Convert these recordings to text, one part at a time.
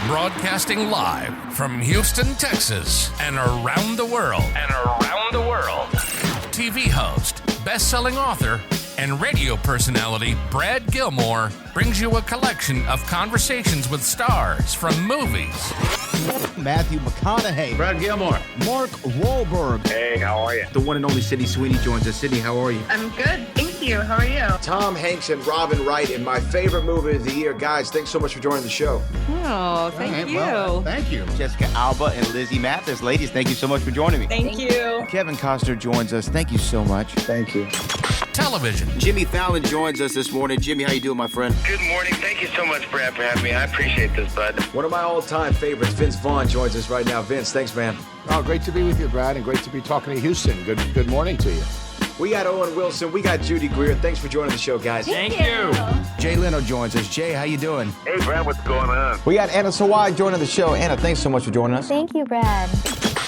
Broadcasting live from Houston, Texas, and around the world. TV host, best-selling author, and radio personality Brad Gilmore brings you a collection of conversations with stars from movies. Matthew McConaughey. Brad Gilmore. Mark Wahlberg. Hey, how are you? The one and only Sydney Sweeney joins us. Sydney, how are you? I'm good, thank you. How are you? Tom Hanks and Robin Wright in my favorite movie of the year. Guys, thanks so much for joining the show. Oh, thank you. Well, thank you. Jessica Alba and Lizzie Mathis. Ladies, thank you so much for joining me. Thank you. Kevin Costner joins us. Thank you so much. Thank you. Television. Jimmy Fallon joins us this morning. Jimmy, how you doing, my friend? Good morning. Thank you so much, Brad, for having me. I appreciate this, bud. One of my all-time favorites, Vince Vaughn, joins us right now. Vince, thanks, man. Oh, great to be with you, Brad, and great to be talking to Houston. Good morning to you. We got Owen Wilson. We got Judy Greer. Thanks for joining the show, guys. Thank you. Jay Leno joins us. Jay, how you doing? Hey, Brad, what's going on? We got Anna Sawai joining the show. Anna, thanks so much for joining us. Thank you, Brad.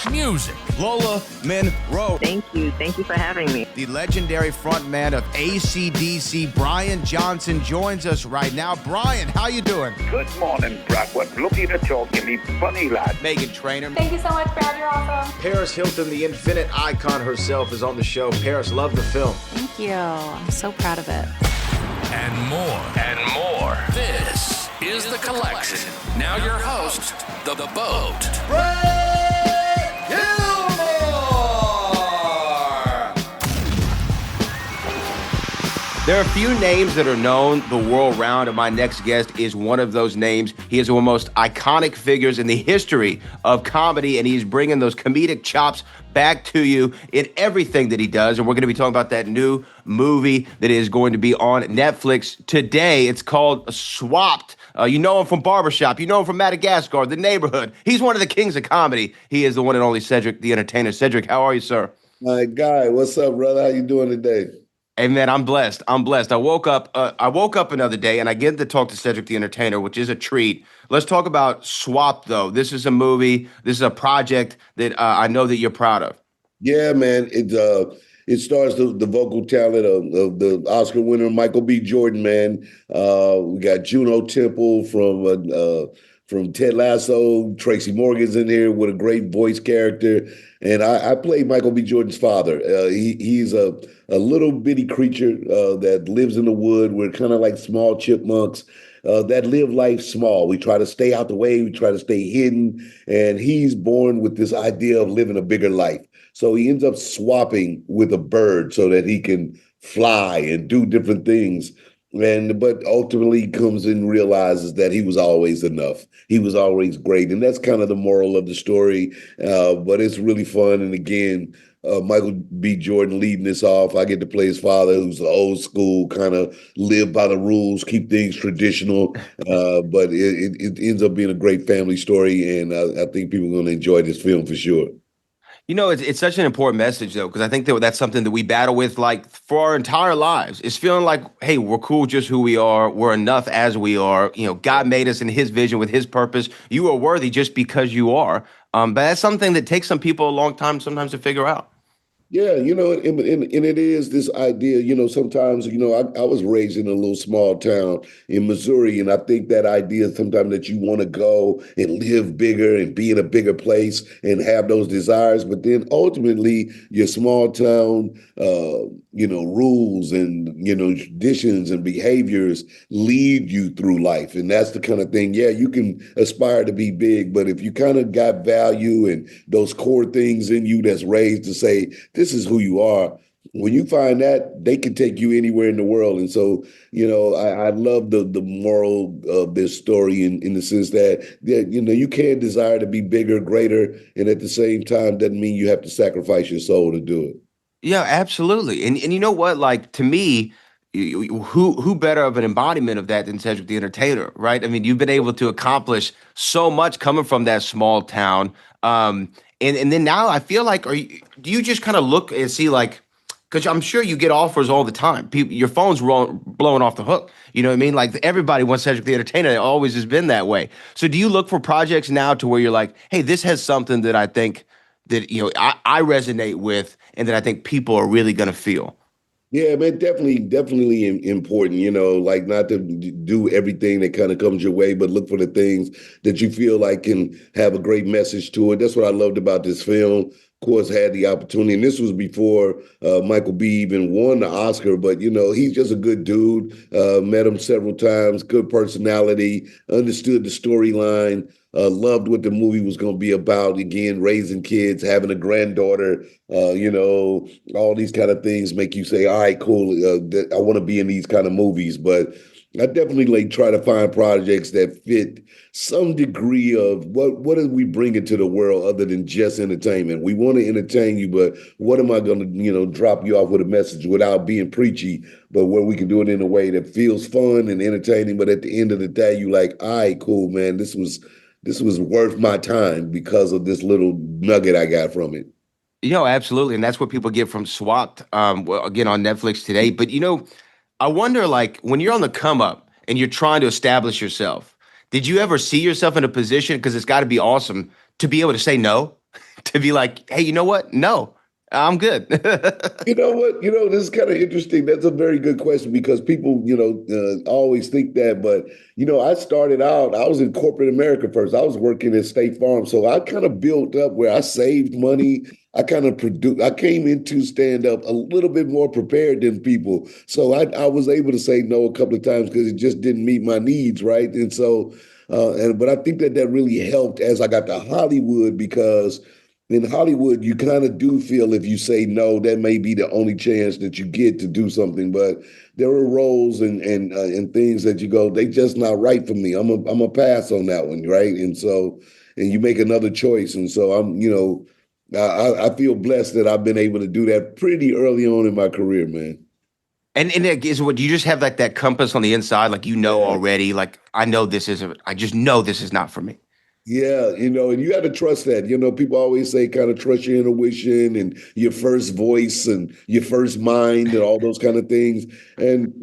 Music. Lola Monroe. Thank you. Thank you for having me. The legendary frontman of AC/DC, Brian Johnson, joins us right now. Brian, how you doing? Good morning, Brad. What looking to talk to me funny, lad. Megan Trainor. Thank you so much, Brad. You're awesome. Paris Hilton, the infinite icon herself, is on the show. Paris, love the film. Thank you. I'm so proud of it. And more. This is The Collection. Now your host, The Boat. There are a few names that are known the world round, and my next guest is one of those names. He is one of the most iconic figures in the history of comedy, and he's bringing those comedic chops back to you in everything that he does. And we're going to be talking about that new movie that is going to be on Netflix today. It's called Swapped. You know him from Barbershop. You know him from Madagascar, The Neighborhood. He's one of the kings of comedy. He is the one and only Cedric the Entertainer. Cedric, how are you, sir? My guy, what's up, brother? How you doing today? Hey, man, I'm blessed. I woke up another day, and I get to talk to Cedric the Entertainer, which is a treat. Let's talk about Swap, though. This is a movie. This is a project that I know that you're proud of. Yeah, man. It stars the vocal talent of the Oscar winner Michael B. Jordan, man. We got Juno Temple from Ted Lasso. Tracy Morgan's in here with a great voice character. And I play Michael B. Jordan's father. He's a little bitty creature that lives in the wood. We're kind of like small chipmunks that live life small. We try to stay out the way. We try to stay hidden. And he's born with this idea of living a bigger life. So he ends up swapping with a bird so that he can fly and do different things. But ultimately comes and realizes that he was always enough. He was always great. And that's kind of the moral of the story. But it's really fun. And again, Michael B. Jordan leading this off. I get to play his father, who's old school, kind of live by the rules, keep things traditional. But it ends up being a great family story. And I think people are going to enjoy this film for sure. You know, it's such an important message, though, because I think that's something that we battle with, like, for our entire lives. It's feeling like, hey, we're cool just who we are. We're enough as we are. You know, God made us in his vision with his purpose. You are worthy just because you are. But that's something that takes some people a long time sometimes to figure out. Yeah, and it is this idea, sometimes, I was raised in a little small town in Missouri, and I think that idea sometimes that you want to go and live bigger and be in a bigger place and have those desires, but then ultimately your small town, rules and, traditions and behaviors lead you through life. And that's the kind of thing, you can aspire to be big, but if you kind of got value and those core things in you that's raised to say, this is who you are. When you find that, they can take you anywhere in the world. And so, I love the moral of this story in the sense that, you can desire to be bigger, greater, and at the same time doesn't mean you have to sacrifice your soul to do it. Yeah, absolutely. And you know what? Like, to me, who better of an embodiment of that than Cedric the Entertainer, right? I mean, you've been able to accomplish so much coming from that small town. And then now I feel like, do you just kind of look and see, like, because I'm sure you get offers all the time. Your phone's blowing off the hook. You know what I mean? Like, everybody wants Cedric the Entertainer. It always has been that way. So do you look for projects now to where you're like, hey, this has something that I think that, I resonate with and that I think people are really going to feel? Yeah, man, definitely important, like not to do everything that kind of comes your way, but look for the things that you feel like can have a great message to it. That's what I loved about this film. Of course, had the opportunity, and this was before Michael B. even won the Oscar, but, he's just a good dude. Met him several times, good personality, understood the storyline. Loved what the movie was going to be about. Again, raising kids, having a granddaughter, all these kind of things make you say, all right, cool. I want to be in these kind of movies. But I definitely try to find projects that fit some degree of what are we bringing to the world other than just entertainment. We want to entertain you, but what am I going to, drop you off with a message without being preachy, but where we can do it in a way that feels fun and entertaining. But at the end of the day, you like, all right, cool, man, this was worth my time because of this little nugget I got from it. Absolutely. And that's what people get from Swapped, again, on Netflix today. But, I wonder, like, when you're on the come up and you're trying to establish yourself, did you ever see yourself in a position, because it's got to be awesome, to be able to say no? To be like, hey, you know what? No, I'm good. You know what? This is kind of interesting. That's a very good question because people, always think that. But, I started out, I was in corporate America first. I was working at State Farm. So I kind of built up where I saved money. I kind of I came into stand up a little bit more prepared than people. So I was able to say no a couple of times because it just didn't meet my needs. Right. And so, but I think that really helped as I got to Hollywood, because in Hollywood, you kind of do feel if you say no, that may be the only chance that you get to do something. But there are roles and things that you go, they just not right for me. I'm a pass on that one, right? And so, and you make another choice. And so I feel blessed that I've been able to do that pretty early on in my career, man. And it is what, do you just have like that compass on the inside, like already, like I just know this is not for me. Yeah, and you got to trust that. People always say kind of trust your intuition and your first voice and your first mind and all those kind of things. And,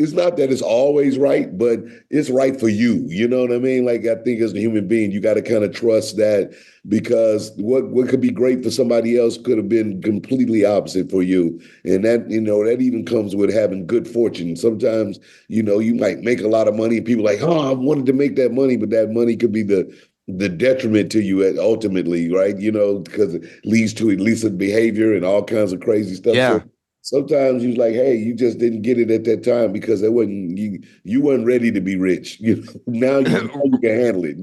it's not that it's always right, but it's right for you. You know what I mean? Like, I think as a human being, you got to kind of trust that, because what could be great for somebody else could have been completely opposite for you. And that, that even comes with having good fortune. Sometimes, you might make a lot of money and people are like, oh, I wanted to make that money, but that money could be the detriment to you ultimately, right? Because it leads to illicit behavior and all kinds of crazy stuff. Yeah. So sometimes you're like, hey, you just didn't get it at that time because it wasn't you weren't ready to be rich. Now you can handle it.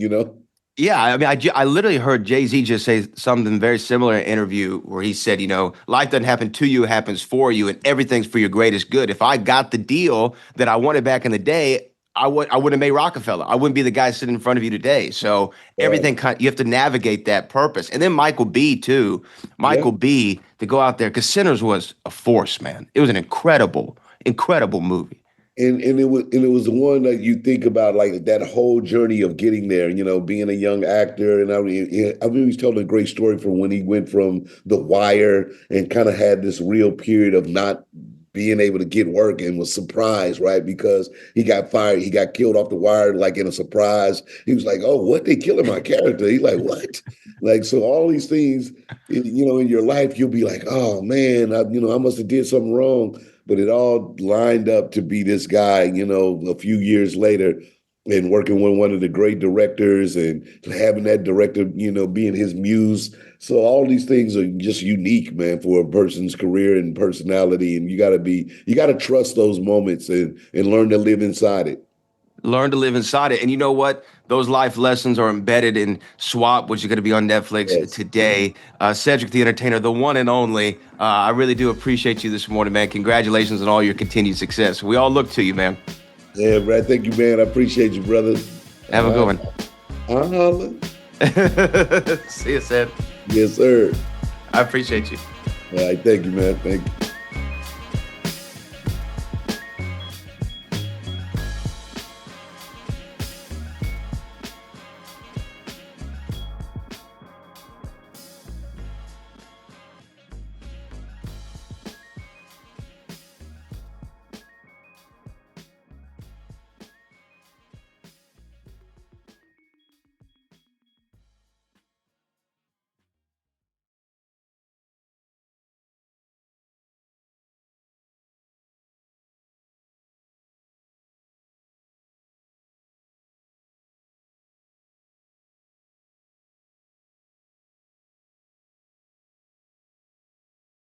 Yeah, I mean, I literally heard Jay-Z just say something very similar in an interview where he said, life doesn't happen to you, it happens for you, and everything's for your greatest good. If I got the deal that I wanted back in the day, I wouldn't have made Rockefeller. I wouldn't be the guy sitting in front of you today. So everything, you have to navigate that purpose. And then Michael B. too. Michael B. to go out there, because Sinners was a force, man. It was an incredible, incredible movie. And it was the one that you think about, like that whole journey of getting there, being a young actor. And I mean, he's telling a great story from when he went from The Wire and kind of had this real period of not being able to get work and was surprised, right? Because he got fired. He got killed off The Wire, like in a surprise. He was like, oh, what? They killing my character. He's like, what? Like, so all these things, in your life, you'll be like, oh man, I must have did something wrong. But it all lined up to be this guy, a few years later, and working with one of the great directors and having that director, being his muse. So all these things are just unique, man, for a person's career and personality. And you got to trust those moments and learn to live inside it. Learn to live inside it. And you know what? Those life lessons are embedded in Swap, which is going to be on Netflix today. Cedric the Entertainer, the one and only. I really do appreciate you this morning, man. Congratulations on all your continued success. We all look to you, man. Yeah, Brad, thank you, man. I appreciate you, brother. Have a good one. Holla. See you, Sed. Yes, sir. I appreciate you. All right, thank you, man. Thank you.